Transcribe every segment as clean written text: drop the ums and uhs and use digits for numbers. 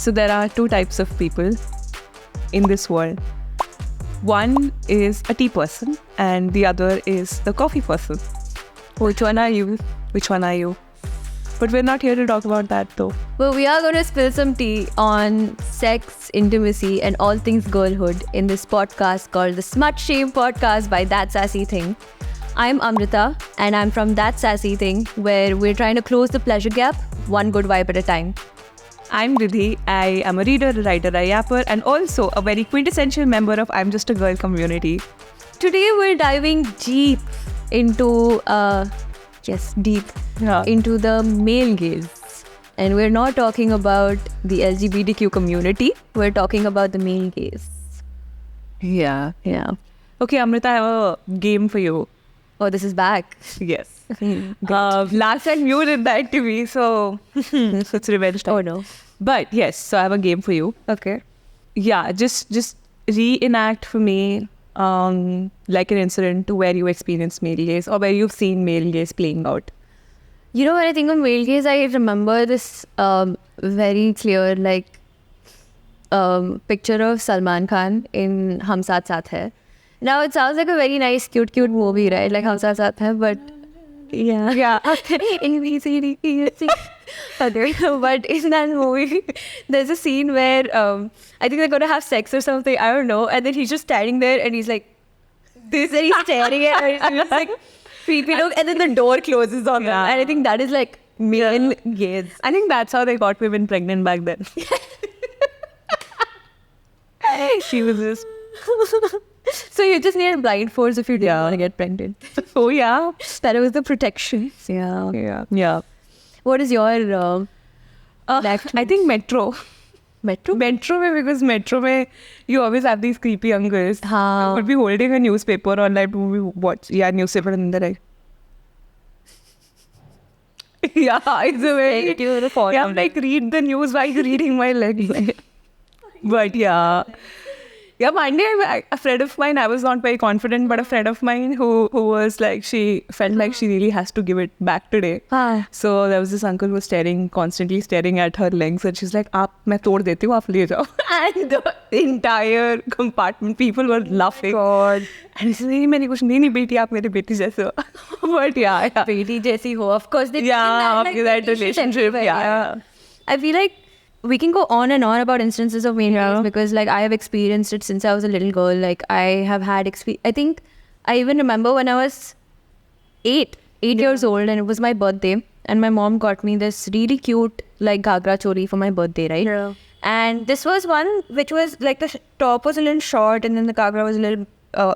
So there are two types of people in this world. One is a tea person and the other is the coffee person. Which one are you? Which one are you? But we're not here to talk about that though. Well, we are going to spill some tea on sex, intimacy, and all things girlhood in this podcast called the Smut Shame podcast by That Sassy Thing. I'm Amrita, and I'm from That Sassy Thing, where we're trying to close the pleasure gap, one good vibe at a time. I'm Ridhi. I am a reader, a writer, a yapper, and also a very quintessential member of I'm Just a Girl community. Today we're diving deep into, into the male gaze. And we're not talking about the LGBTQ community, we're talking about the male gaze. Yeah. Okay, Amrita, I have a game for you. Oh, this is back. Yes. Last time you did that to me, so it's revenge time. Oh no. But yes, so I have a game for you. Okay. Yeah, just reenact for me like an incident where you experienced male gaze or where you've seen male gaze playing out. You know, when I think of male gaze, I remember this very clear picture of Salman Khan in Hum Saath Saath Hai. Now, it sounds like a very nice, cute movie, right? Like Hum Saath Saath Hai, but yeah. A, B, C, D, E, F, C. Okay. But in that movie, there's a scene where I think they're going to have sex or something, I don't know. And then he's just standing there and he's like, this, and he's staring at her. He's just like, creepy look. And then the door closes on them. And I think that is like male gaze. I think that's how they got women pregnant back then. She was just... So you just needed blindfolds if you didn't want to get pregnant. Oh yeah. That was the protection. Yeah. What is your I think Metro. Metro mein, because Metro mein, you always have these creepy uncles who would be holding a newspaper or like newspaper and they're like yeah, it's a very yeah, I'm like read the news while reading my legs. But yeah, one day a friend of mine, I was not very confident, but a friend of mine who was like, she felt like she really has to give it back today. So there was this uncle who was constantly staring at her legs, and she's like, मैं तोड़ देती हूँ, आप ले जाओ. And the entire compartment, people were laughing. God. And she's like, मैंने कुछ नहीं बेटी, आप मेरे बेटी जैसे हो. But yeah. बेटी जैसी हो, of course. That relationship. Yeah. I feel like we can go on and on about instances of male gaze because like I have experienced it since I was a little girl. Like I have had I think I even remember when I was 8 years old and it was my birthday and my mom got me this really cute like ghagra choli for my birthday, right? Yeah. And this was one which was like the top was a little short and then the ghagra was a little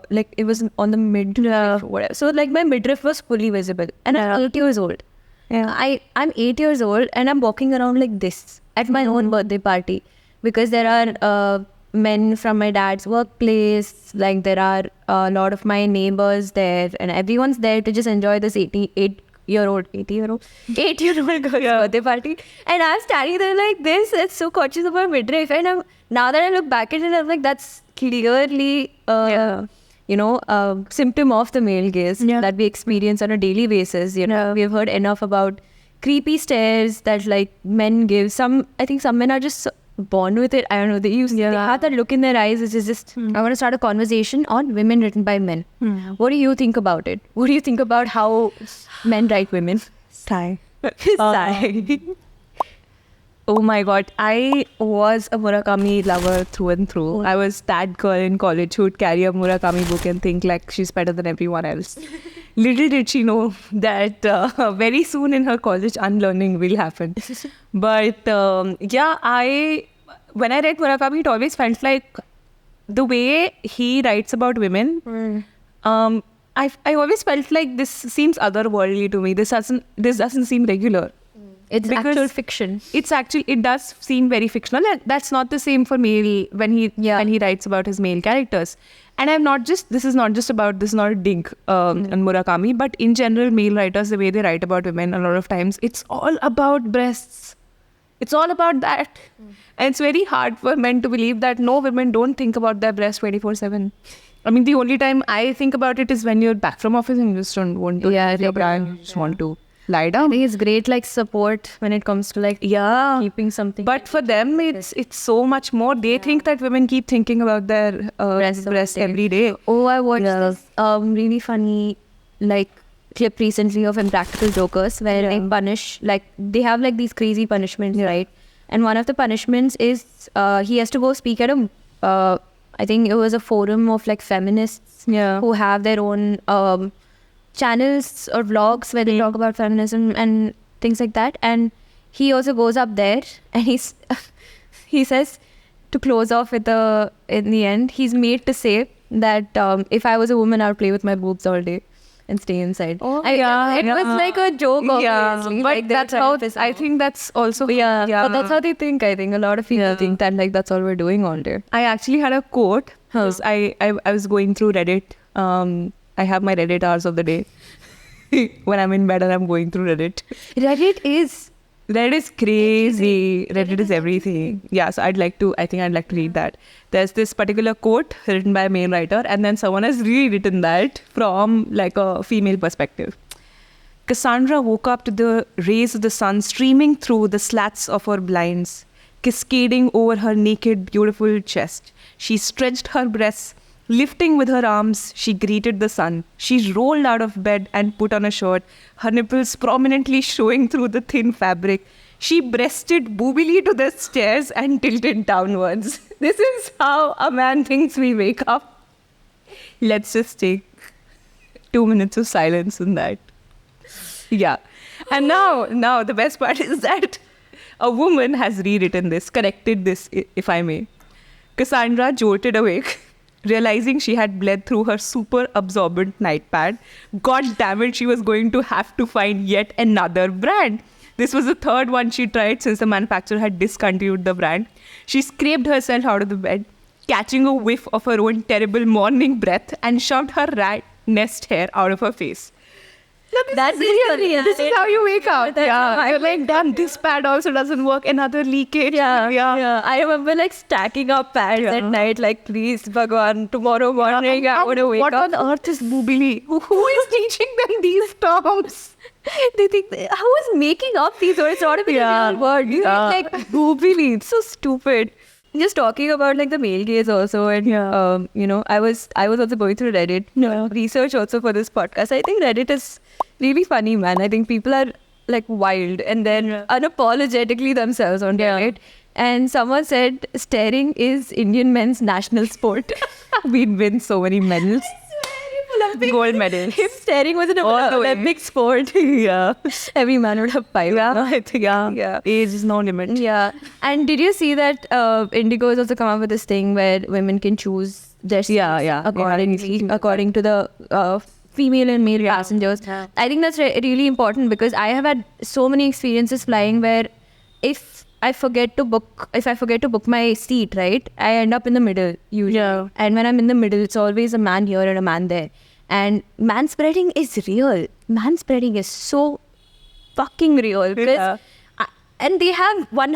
like it was on the midriff or whatever. So like my midriff was fully visible and I'm 8 years old. Yeah. I'm 8 years old and I'm walking around like this at my own birthday party because there are men from my dad's workplace, like there are a lot of my neighbors there and everyone's there to just enjoy this 8-year-old girl's birthday party. And I'm standing there like this, it's so conscious of my midriff. And now that I look back at it, I'm like, that's clearly symptom of the male gaze that we experience on a daily basis. You know, we've heard enough about creepy stares that like men give. I think some men are just born with it. I don't know. They have that look in their eyes, which is just, I want to start a conversation on women written by men. What do you think about it? What do you think about how men write women? Sigh. Oh my God, I was a Murakami lover through and through. I was that girl in college who would carry a Murakami book and think like she's better than everyone else. Little did she know that very soon in her college unlearning will happen. But when I read Murakami, it always felt like the way he writes about women. I always felt like this seems otherworldly to me. This doesn't seem regular. It's actual fiction. It does seem very fictional. That's not the same for male when he writes about his male characters. And this is not a dig on Murakami, but in general, male writers, the way they write about women, a lot of times, it's all about breasts. It's all about that. And it's very hard for men to believe that no, women don't think about their breasts 24/7. I mean, the only time I think about it is when you're back from office and you just don't want to. Yeah, you just want to. lie down. I think it's great, like, support when it comes to, like, keeping something. But for them, it's so much more. They think that women keep thinking about their breast every day. Oh, I watched this really funny, like, clip recently of Impractical Jokers where they punish, like, they have, like, these crazy punishments, right? And one of the punishments is he has to go speak at a, I think it was a forum of, like, feminists who have their own channels or vlogs where they talk about feminism and things like that. And he also goes up there and he says, to close off with in the end, he's made to say that if I was a woman, I would play with my boobs all day and stay inside. Oh, it was like a joke, obviously. But like, that's how, I think that's also... But that's how they think, I think. A lot of people think that, like, that's all we're doing all day. I actually had a quote. I was going through Reddit. I have my Reddit hours of the day. When I'm in bed and I'm going through Reddit. Reddit is crazy. Reddit is everything. Yeah, so I think I'd like to read that. There's this particular quote written by a male writer, and then someone has rewritten that from, like, a female perspective. Cassandra woke up to the rays of the sun streaming through the slats of her blinds, cascading over her naked, beautiful chest. She stretched her breasts. Lifting with her arms, she greeted the sun. She rolled out of bed and put on a shirt, her nipples prominently showing through the thin fabric. She breasted boobily to the stairs and tilted downwards. This is how a man thinks we wake up. Let's just take 2 minutes of silence on that. Yeah. And now the best part is that a woman has rewritten this, corrected this, if I may. Cassandra jolted awake, realizing she had bled through her super absorbent night pad. God damn it, she was going to have to find yet another brand. This was the third one she tried since the manufacturer had discontinued the brand. She scraped herself out of the bed, catching a whiff of her own terrible morning breath, and shoved her rat nest hair out of her face. That's really This is how you wake up. I'm like, damn, this pad also doesn't work. Another leakage. Yeah. I remember, like, stacking up pads at night, like, please, Bhagwan, tomorrow morning I want to wake up. What on earth is boobily? Who is teaching them these terms? They think, who is making up these words? It's not even a real word. Like, boobily. It's so stupid. Just talking about, like, the male gaze also, and you know, I was also going through Reddit research also for this podcast. I think Reddit is really funny, man. I think people are, like, wild and then unapologetically themselves on Reddit. And someone said staring is Indian men's national sport. We'd win so many medals. Gold medals. If staring was an Olympic sport, every man would have 5. I think, age is no limit. Yeah. And did you see that Indigo has also come up with this thing where women can choose their seats according to the female and male passengers? I think that's really important, because I have had so many experiences flying where if I forget to book my seat, right, I end up in the middle usually. And when I'm in the middle, it's always a man here and a man there. And manspreading is real. Manspreading is so fucking real, because and they have one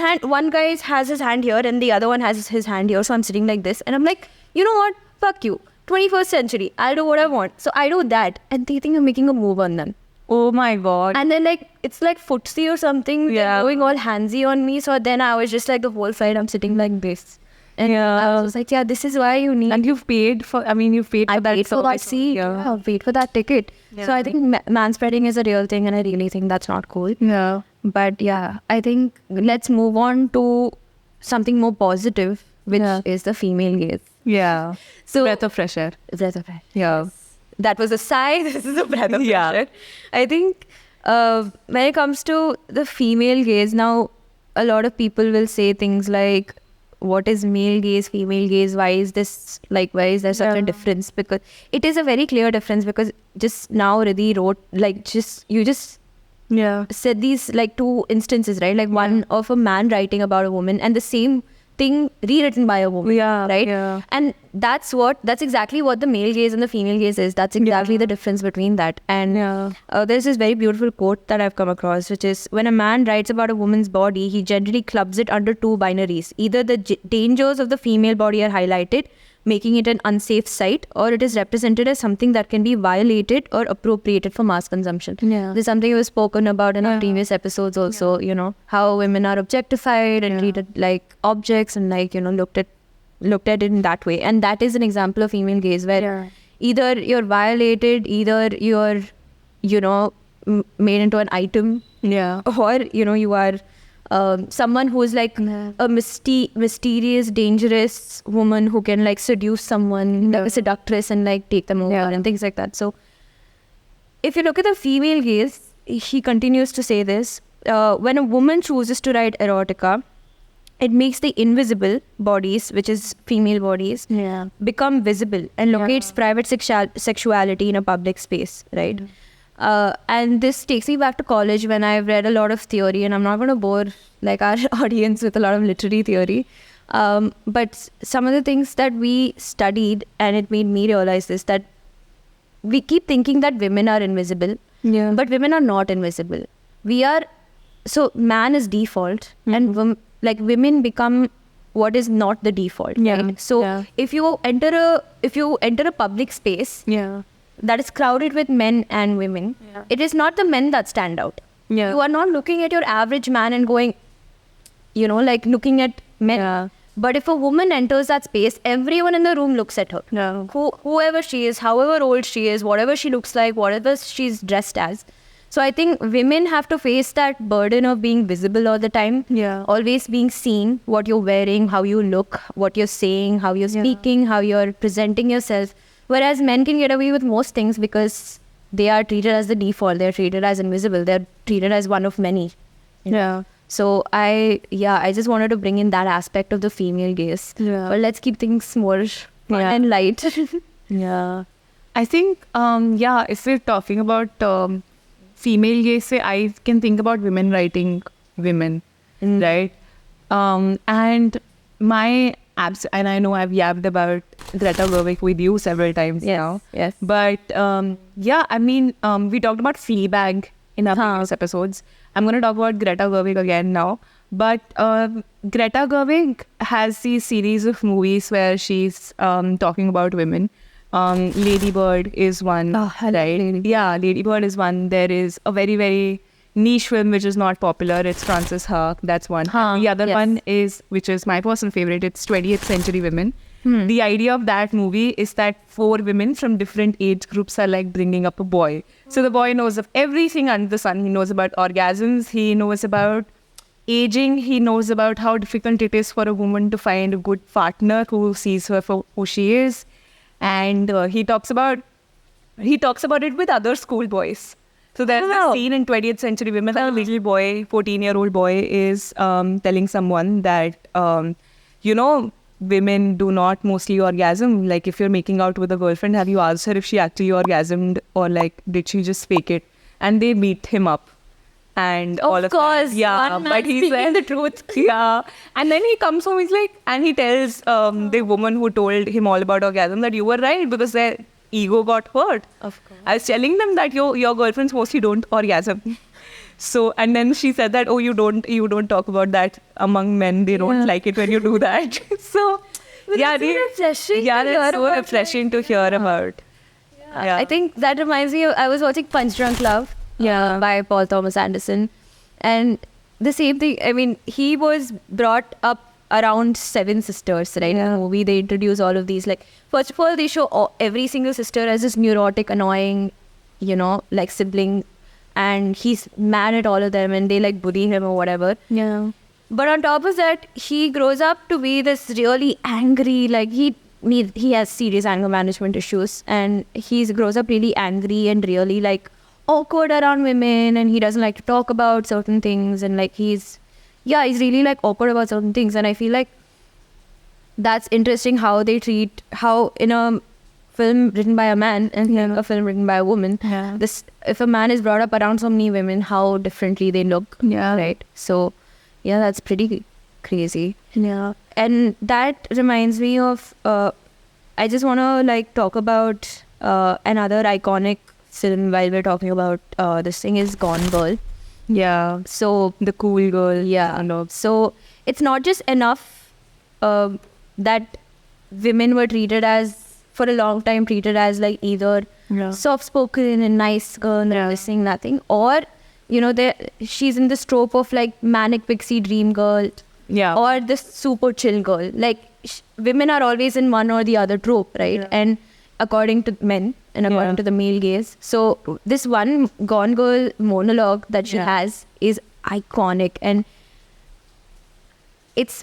guy has his hand here and the other one has his hand here, so I'm sitting like this and I'm like, you know what, fuck you, 21st century, I'll do what I want. So I do that, and they think I'm making a move on them. Oh my god. And then, like, it's like footsie or something, going all handsy on me. So then I was just like, the whole flight I'm sitting like this. And I was like, this is why you need. And you've paid for, I paid for that seat. I paid for that ticket. So I think manspreading is a real thing, and I really think that's not cool. But I think let's move on to something more positive, which is the female gaze. So breath of fresh air. That was a sigh. This is a breath of fresh air. I think when it comes to the female gaze, now a lot of people will say things like, what is male gaze, female gaze? Why is there such a difference? Because it is a very clear difference, because just now Ridhi wrote, like, you just said these, like, 2 instances, right? Like one of a man writing about a woman and the same thing rewritten by a woman, right? And that's exactly what the male gaze and the female gaze is. That's exactly the difference between that. And there's this very beautiful quote that I've come across, which is, when a man writes about a woman's body, he generally clubs it under 2 binaries. Either the dangers of the female body are highlighted, making it an unsafe site, or it is represented as something that can be violated or appropriated for mass consumption. Yeah. This is something we've spoken about in our previous episodes also, you know, how women are objectified and treated like objects and like, you know, looked at it in that way. And that is an example of female gaze where either you're violated, either you're, you know, made into an item, or, you know, you are someone who is like a mysterious, dangerous woman who can like seduce someone, like a seductress, and like take them over and things like that. So if you look at the female gaze, he continues to say this, when a woman chooses to write erotica, it makes the invisible bodies, which is female bodies, become visible and locates private sexuality in a public space, right? And this takes me back to college when I've read a lot of theory, and I'm not going to bore like our audience with a lot of literary theory. But some of the things that we studied, and it made me realize this, that we keep thinking that women are invisible, but women are not invisible. So man is default, and women become what is not the default. Right? So if you enter a public space that is crowded with men and women, it is not the men that stand out. You are not looking at your average man and going, you know, like looking at men. But if a woman enters that space, everyone in the room looks at her. Whoever she is, however old she is, whatever she looks like, whatever she's dressed as. So I think women have to face that burden of being visible all the time. Always being seen, what you're wearing, how you look, what you're saying, how you're speaking, how you're presenting yourself. Whereas men can get away with most things because they are treated as the default. They're treated as invisible. They're treated as one of many. So I just wanted to bring in that aspect of the female gaze. But let's keep things more fun and light. I think, if we're talking about female gaze, I can think about women writing women, right? And my and I know I've yapped about Greta Gerwig with you several times now. But I mean, we talked about Fleabag in our previous episodes. I'm going to talk about Greta Gerwig again now. But Greta Gerwig has these series of movies where she's talking about women. Lady Bird is one, right? Lady Bird is one. There is a very, very niche film which is not popular. It's Frances Ha. That's one. The other one is, which is my personal favorite, it's 20th Century Women. The idea of that movie is that 4 women from different age groups are like bringing up a boy. So the boy knows of everything under the sun. He knows about orgasms. He knows about aging. He knows about how difficult it is for a woman to find a good partner who sees her for who she is. And he talks about it with other schoolboys. So there's a scene in 20th Century Women, a little boy, 14-year-old boy is telling someone that, women do not mostly orgasm. Like if you're making out with a girlfriend, have you asked her if she actually orgasmed or like did she just fake it? And they beat him up. And all of course, but he's saying the truth. And then he comes home, he's like, and he tells the woman who told him all about orgasm that you were right because their ego got hurt. Of course. I was telling them that your girlfriends mostly don't orgasm. So, and then she said that, you don't talk about that among men. They don't like it when you do that. So, it's so refreshing to hear about. I think that reminds me of, I was watching Punch Drunk Love by Paul Thomas Anderson. And the same thing, I mean, he was brought up around 7 sisters, right? In the movie, they introduce all of these. Like, first of all, they show every single sister as this neurotic, annoying, like sibling. And he's mad at all of them and they like bully him or whatever. But on top of that, he grows up to be this really angry, like he has serious anger management issues, and he grows up really angry and really like awkward around women, and he doesn't like to talk about certain things, and like he's really like awkward about certain things. And I feel like that's interesting how they treat, how in a film written by a man and a film written by a woman, if a man is brought up around so many women, how differently they look, right? So that's pretty crazy. And that reminds me of I just want to like talk about another iconic film while we're talking about this thing is Gone Girl. So the cool girl. So it's not just enough that women were treated as, for a long time, treated as like either soft-spoken and nice girl, missing nothing, or she's in this trope of like manic pixie dream girl, or this super chill girl. Like women are always in one or the other trope, right? And according to men and according to the male gaze. So this one Gone Girl monologue that she has is iconic, and it's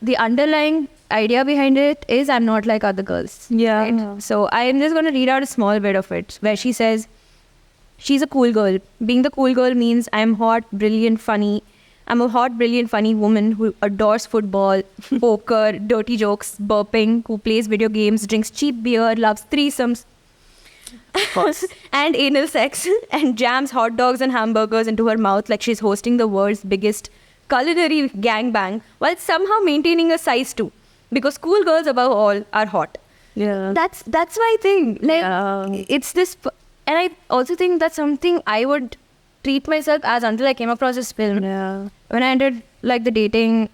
the underlying idea behind it is I'm not like other girls. Right? So I'm just going to read out a small bit of it where she says, she's a cool girl. Being the cool girl means I'm hot, brilliant, funny. I'm a hot, brilliant, funny woman who adores football, poker, dirty jokes, burping, who plays video games, drinks cheap beer, loves threesomes, and anal sex, and jams hot dogs and hamburgers into her mouth like she's hosting the world's biggest culinary gangbang, while somehow maintaining a size 2. Because cool girls above all are hot. That's my thing. Like it's this, and I also think that's something I would treat myself as until I came across this film. When I entered like the dating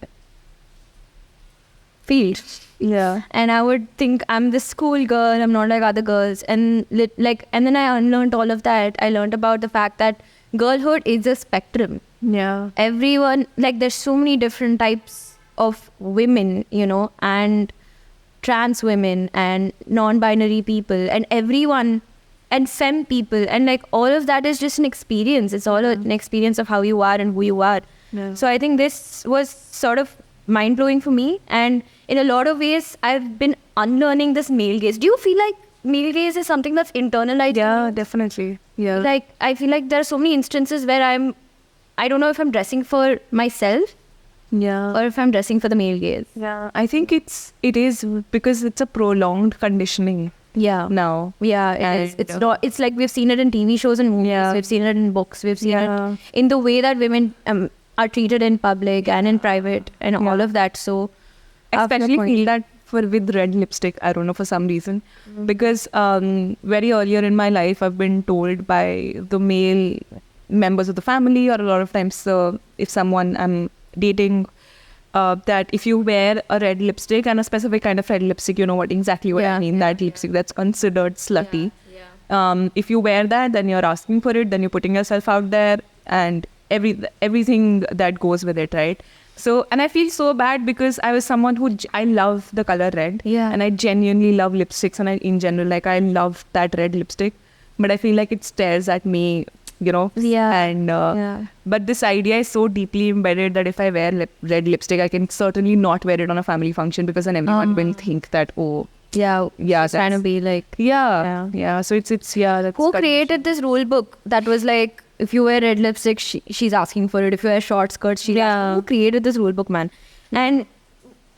field. And I would think I'm this cool girl, I'm not like other girls. And and then I unlearned all of that. I learned about the fact that girlhood is a spectrum. Everyone, like there's so many different types of women, and trans women and non-binary people and everyone and femme people, and like all of that is just an experience. It's all an experience of how you are and who you are. So I think this was sort of mind-blowing for me, and in a lot of ways I've been unlearning this male gaze. Do you feel like male gaze is something that's internalized? Definitely. Like I feel like there are so many instances where I don't know if I'm dressing for myself or if I'm dressing for the male gaze. I think it is because it's a prolonged conditioning now. It is. It's not. It's like we've seen it in TV shows and movies. We've seen it in books. We've seen it in the way that women are treated in public and in private and all of that. So especially feel that with red lipstick, I don't know, for some reason, because very earlier in my life I've been told by the male members of the family, or a lot of times if someone I'm dating, that if you wear a red lipstick and a specific kind of red lipstick, you know exactly what I mean, that lipstick that's considered slutty. If you wear that, then you're asking for it, then you're putting yourself out there, and everything that goes with it, right? So, and I feel so bad because I was someone who I love the color red, and I genuinely love lipsticks, and in general, like I love that red lipstick, but I feel like it stares at me, and but this idea is so deeply embedded that if I wear red lipstick, I can certainly not wear it on a family function, because then everyone will think that it's trying to be like so it's that's who created this rule book that was like, if you wear red lipstick, she's asking for it. If you wear short skirts, she's asking. Who created this rule book, man? And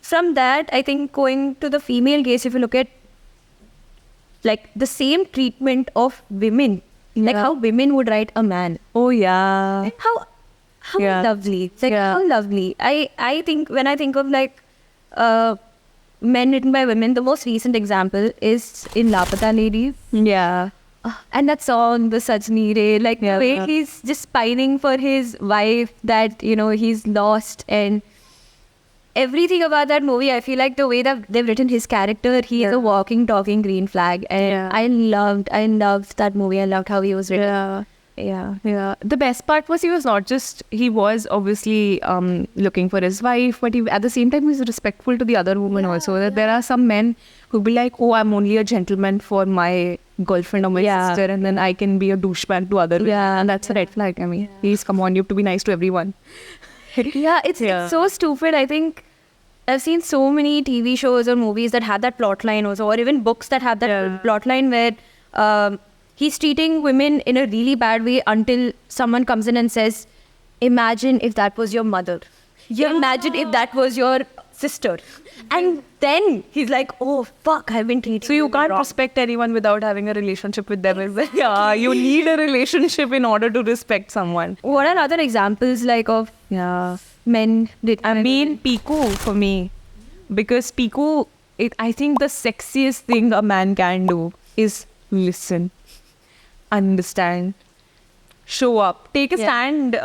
from that, I think going to the female gaze, if you look at like the same treatment of women, like how women would write a man. And how lovely. It's like how lovely. I think when I think of like men written by women, the most recent example is in Lapata Ladies. And that song, the Sajni Re, like the way he's just pining for his wife, that, he's lost, and everything about that movie, I feel like the way that they've written his character, he is a walking, talking green flag. And I loved that movie. I loved how he was written. The best part was he was obviously looking for his wife, but at the same time he was respectful to the other woman also. That there are some men who be like, oh, I'm only a gentleman for my girlfriend or my sister, and then I can be a douchebag to other women. And that's a red flag. I mean, please, come on, you have to be nice to everyone. It's so stupid. I think I've seen so many TV shows or movies that have that plot line also, or even books that have that plot line where he's treating women in a really bad way until someone comes in and says, imagine if that was your mother. Imagine if that was your sister. And then he's like, oh, fuck, I've been treated. So you can't respect anyone without having a relationship with them. You need a relationship in order to respect someone. What are other examples like of men? Piku for me. Because Piku, I think the sexiest thing a man can do is listen, understand, show up, take a stand,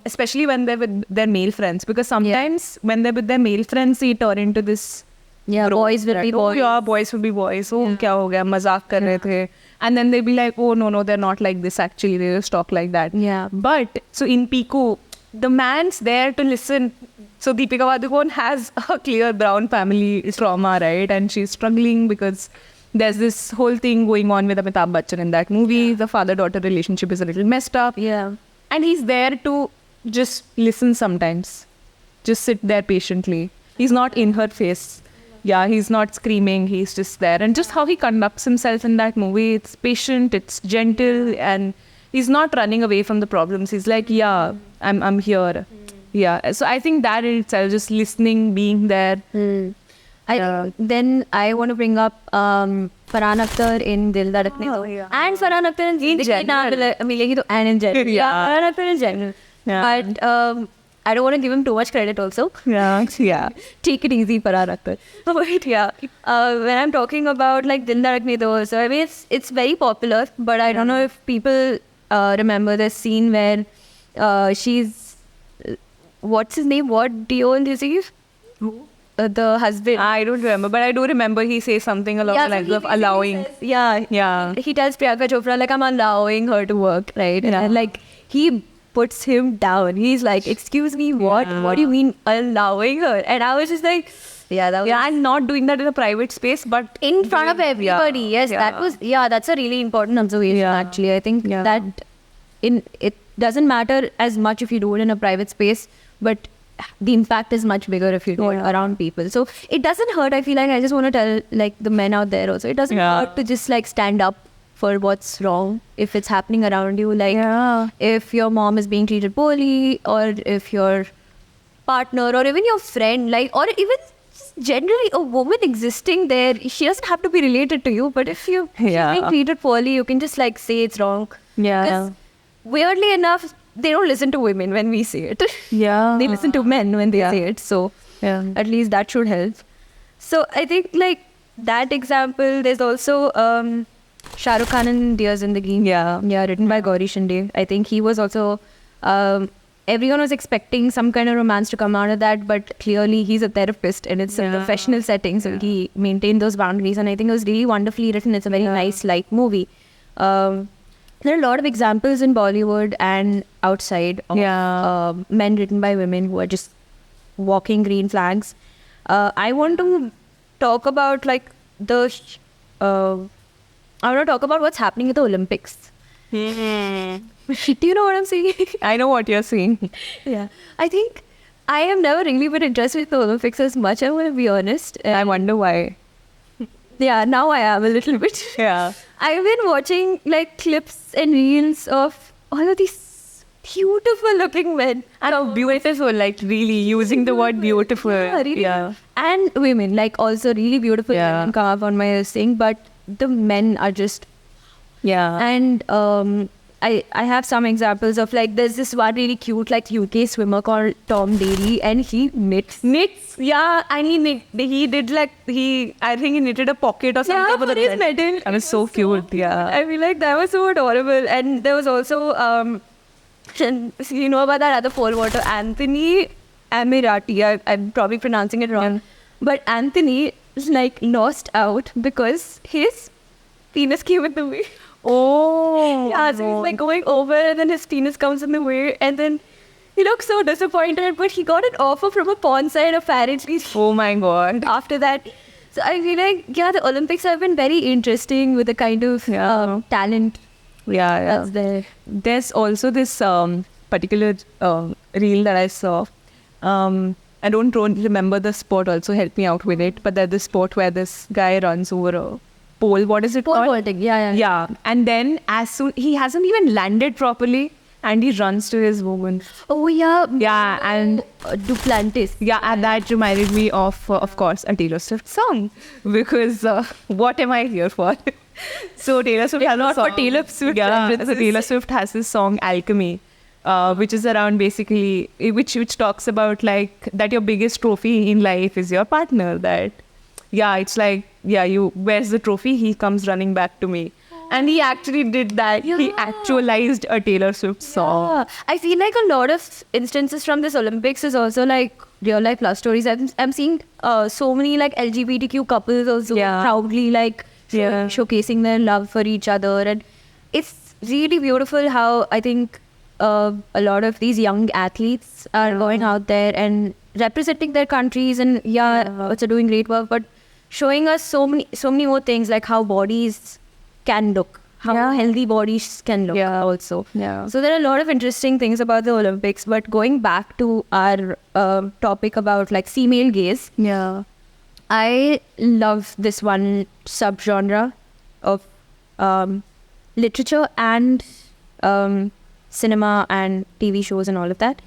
especially when they're with their male friends, because sometimes when they're with their male friends, they turn into this Yeah, boys will be boys. Yeah, boys will be boys. Oh, kya ho gaya? Mazak kar rahe the. And then they'll be like, oh, no, they're not like this actually. They just talk like that. Yeah. But, so in Piku, the man's there to listen. So Deepika Padukone has a clear brown family trauma, right? And she's struggling because there's this whole thing going on with Amitabh Bachchan in that movie. The father-daughter relationship is a little messed up. Yeah. And he's there to just listen sometimes. Just sit there patiently. He's not in her face. Yeah, he's not screaming. He's just there. And just how he conducts himself in that movie, it's patient, it's gentle, and he's not running away from the problems. He's like, yeah, I'm here. Yeah. So I think that in itself, just listening, being there. Then I want to bring up Farhan Akhtar in Dil Dhadkne Do. And Farhan Akhtar in Zindagi Na Milegi To, and in general. Yeah. Farhan Akhtar in general. Yeah. But I don't want to give him too much credit also. Yeah. Take it easy, Farhan Akhtar. But yeah, when I'm talking about like Dil Dhadkne Do, so I mean it's very popular, but I don't know if people remember the scene where she's what's his name? What Dion receive? The husband. I don't remember, but I do remember he says something along the lines of allowing. Yeah. He tells Priyanka Chopra, like, I'm allowing her to work, right? Yeah. And like, he puts him down. He's like, excuse me, what? Yeah. What do you mean allowing her? And I was just like, I'm not doing that in a private space, but in front of everybody. Yes, that's a really important observation, actually. I think that it doesn't matter as much if you do it in a private space, but the impact is much bigger if you do it around people. So it doesn't hurt. I feel like I just want to tell like the men out there also, it doesn't hurt to just like stand up for what's wrong if it's happening around you. Like if your mom is being treated poorly, or if your partner or even your friend, like, or even generally a woman existing there, she doesn't have to be related to you, but if you're being treated poorly, you can just like say it's wrong. Because weirdly enough, they don't listen to women when we say it. They listen to men when they say it. So at least that should help. So I think like that example, there's also Shah Rukh Khan in Dear Zindagi. Written by Gauri Shinde. I think he was also everyone was expecting some kind of romance to come out of that, but clearly he's a therapist and it's a professional setting, so he maintained those boundaries, and I think it was really wonderfully written. It's a very nice light movie. There are a lot of examples in Bollywood and outside of men written by women who are just walking green flags. I want to talk about like I want to talk about what's happening at the Olympics. Do you know what I'm saying? I know what you're saying. I think I have never really been interested in the Olympics as much, I want to be honest. I wonder why. Now I am a little bit. I've been watching like clips and reels of all of these beautiful looking men. And beautiful, like really using the word beautiful. Really. And women, like also really beautiful women come up on my thing, but the men are just and I have some examples of like there's this one really cute like UK swimmer called Tom Daley, and he knits. And he did like I think he knitted a pocket or something for his medal. That was so cute. I feel like that was so adorable. And there was also you know about that other pole vaulter, Anthony Amirati. I'm probably pronouncing it wrong, but Anthony is like lost out because his penis came in the way. So he's like going over, and then his penis comes in the way, and then he looks so disappointed, but he got an offer from a porn site apparently. Oh my god. After that. So I feel like, the Olympics have been very interesting with the kind of talent that's there. There's also this particular reel that I saw. I don't remember the sport, also help me out with it, but there's this sport where this guy runs over a pole. What is it called? Pole vaulting, Yeah. And then as soon, he hasn't even landed properly, and he runs to his woman. Oh yeah. Yeah, and Duplantis. Yeah, and that reminded me of course, a Taylor Swift song, because what am I here for? So Taylor Swift has not a song. for Taylor Swift. So Taylor Swift has this song Alchemy, which is around basically which talks about like that your biggest trophy in life is your partner. That it's like where's the trophy? He comes running back to me. And he actually did that. He actualized a Taylor Swift song. I feel like a lot of instances from this Olympics is also like real life love stories. I'm seeing so many like LGBTQ couples also proudly like showcasing their love for each other, and it's really beautiful how I think a lot of these young athletes are going out there and representing their countries, and also doing great work, but showing us so many more things, like how bodies can look, how healthy bodies can look also. So there are a lot of interesting things about the Olympics. But going back to our topic about like female gaze, I love this one subgenre of literature and cinema and TV shows and all of that.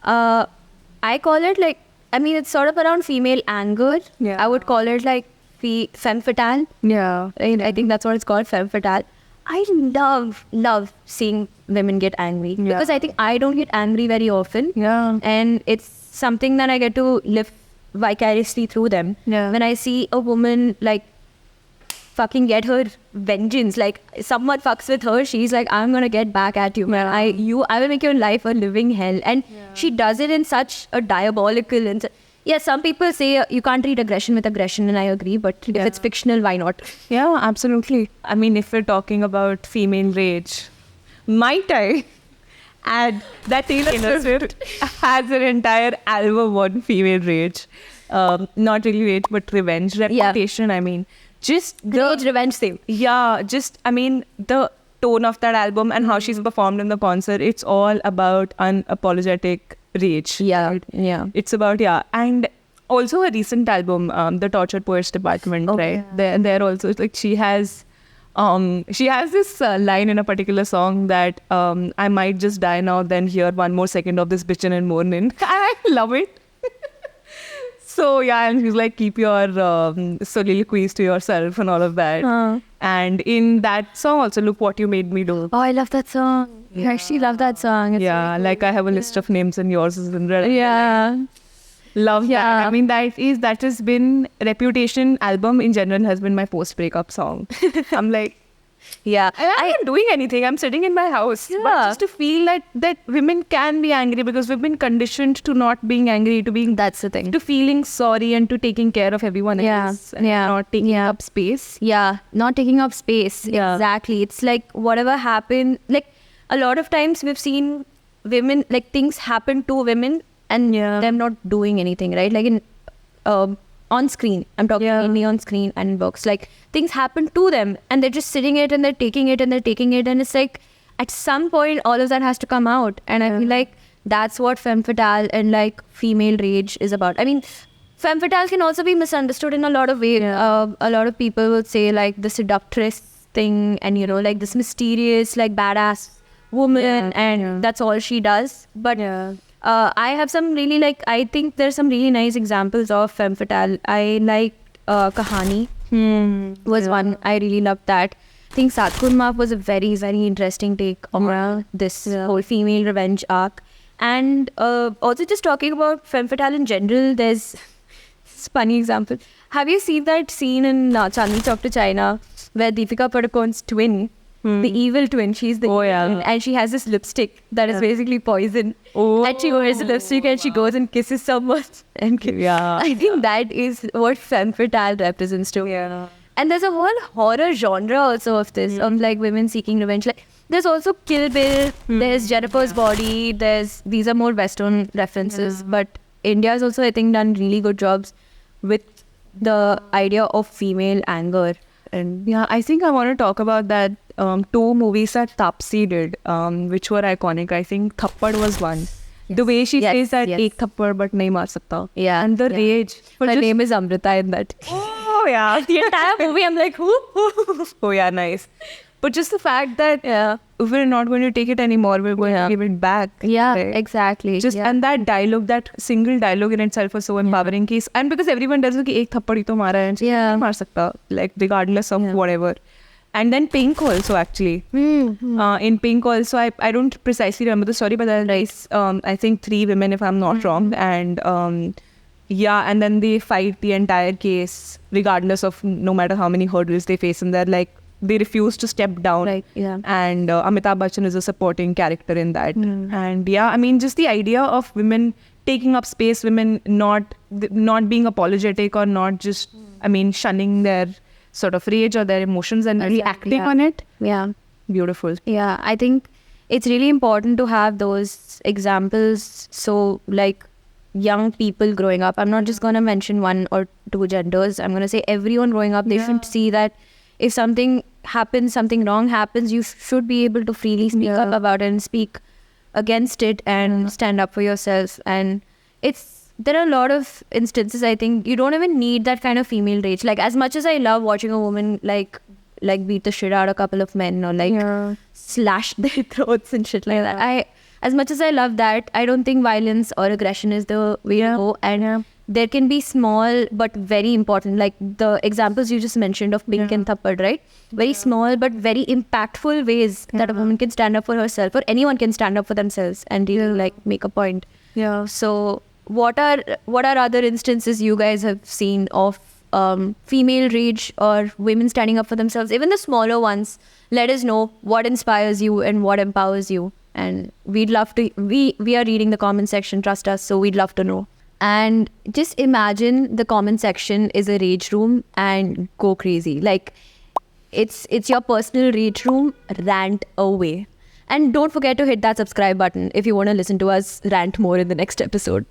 I call it like, I mean, it's sort of around female anger. I would call it like femme fatale. I think that's what it's called, femme fatale. I love seeing women get angry because I think I don't get angry very often. And it's something that I get to live vicariously through them. When I see a woman like fucking get her vengeance, like someone fucks with her, she's like, I'm gonna get back at you, man. I will make your life a living hell. And she does it in such a diabolical and some people say you can't treat aggression with aggression, and I agree, but if it's fictional, why not? Yeah, absolutely. I mean, if we're talking about female rage, might I add that Taylor Swift has an entire album on female rage. Not really rage, but revenge, reputation, I mean. Just the revenge same. Yeah, just, I mean, the tone of that album and how she's performed in the concert, it's all about unapologetic rage. It's about, and also a recent album, The Tortured Poets Department, right? There also, like, she has this line in a particular song that I might just die now, then hear one more second of this bitchin' and mourning. I love it. So, and she's like, keep your soliloquies to yourself and all of that. And in that song also, Look What You Made Me Do. Oh, I love that song. I actually love that song. It's really like I have a list of names and yours is in red. Love that. I mean, that has been, Reputation album in general has been my post-breakup song. I'm like, I'm not doing anything. I'm sitting in my house. But just to feel that women can be angry, because we've been conditioned to not being angry, to being, that's the thing, to feeling sorry and to taking care of everyone else. And not taking up space. Not taking up space. Exactly. It's like whatever happened, like a lot of times we've seen women, like things happen to women and them not doing anything, right? Like in on screen, I'm talking mainly on screen and in books, like things happen to them and they're just sitting it and they're taking it and it's like at some point all of that has to come out. And I feel like that's what femme fatale and like female rage is about. I mean, femme fatale can also be misunderstood in a lot of ways. A lot of people would say like the seductress thing, and you know, like this mysterious like badass woman, and that's all she does. But I have some really I think there's some really nice examples of femme fatale. I liked Kahani was one. I really loved that. I think Satkurma was a very, very interesting take on this whole female revenge arc. And also just talking about femme fatale in general, there's this funny example. Have you seen that scene in Chandni Chowk to China where Deepika Padukone's twin, the evil twin, she's the evil twin, and she has this lipstick that is basically poison. And she wears the lipstick and she goes and kisses someone. And I think that is what femme fatale represents too. And there's a whole horror genre also of this, of like women seeking revenge. Like there's also Kill Bill, there's Jennifer's Body, these are more Western references, but India's also, I think, done really good jobs with the idea of female anger. And I think I want to talk about that two movies that Taapsee did, which were iconic. I think Thappad was one. The way she says that, ek thappad but nahi maar sakta. And the rage. Her name is Amrita in that. The entire movie, I'm like, who? Nice. But just the fact that we're not going to take it anymore, we're going to give it back. Exactly. And that dialogue, that single dialogue in itself was so empowering. And because everyone does it, ek thappad hi to mara hai, and nahi maar sakta, like regardless of whatever. And then Pink also, actually. In Pink also, I don't precisely remember the story, but there's I think 3 women, if I'm not wrong. And and then they fight the entire case, regardless of no matter how many hurdles they face. And they're like, they refuse to step down. And Amitabh Bachchan is a supporting character in that. And I mean, just the idea of women taking up space, women not being apologetic or not just, shunning their sort of rage or their emotions and really acting on it. Yeah. Beautiful. Yeah, I think it's really important to have those examples. So, like, young people growing up, I'm not just going to mention one or two genders. I'm going to say everyone growing up, they should see that if something happens, something wrong happens, you should be able to freely speak up about it and speak against it and stand up for yourself. And there are a lot of instances, I think, you don't even need that kind of female rage. Like, as much as I love watching a woman, like beat the shit out of a couple of men or, like, slash their throats and shit like that. As much as I love that, I don't think violence or aggression is the way to go. And there can be small but very important, like the examples you just mentioned of Pink and Thappad, right? Very small but very impactful ways that a woman can stand up for herself, or anyone can stand up for themselves and really like make a point. Yeah. So what are other instances you guys have seen of female rage or women standing up for themselves, even the smaller ones? Let us know what inspires you and what empowers you. And we'd love to, we are reading the comment section, trust us, so we'd love to know. And just imagine the comment section is a rage room and go crazy. Like, it's your personal rage room, rant away. And don't forget to hit that subscribe button if you want to listen to us rant more in the next episode.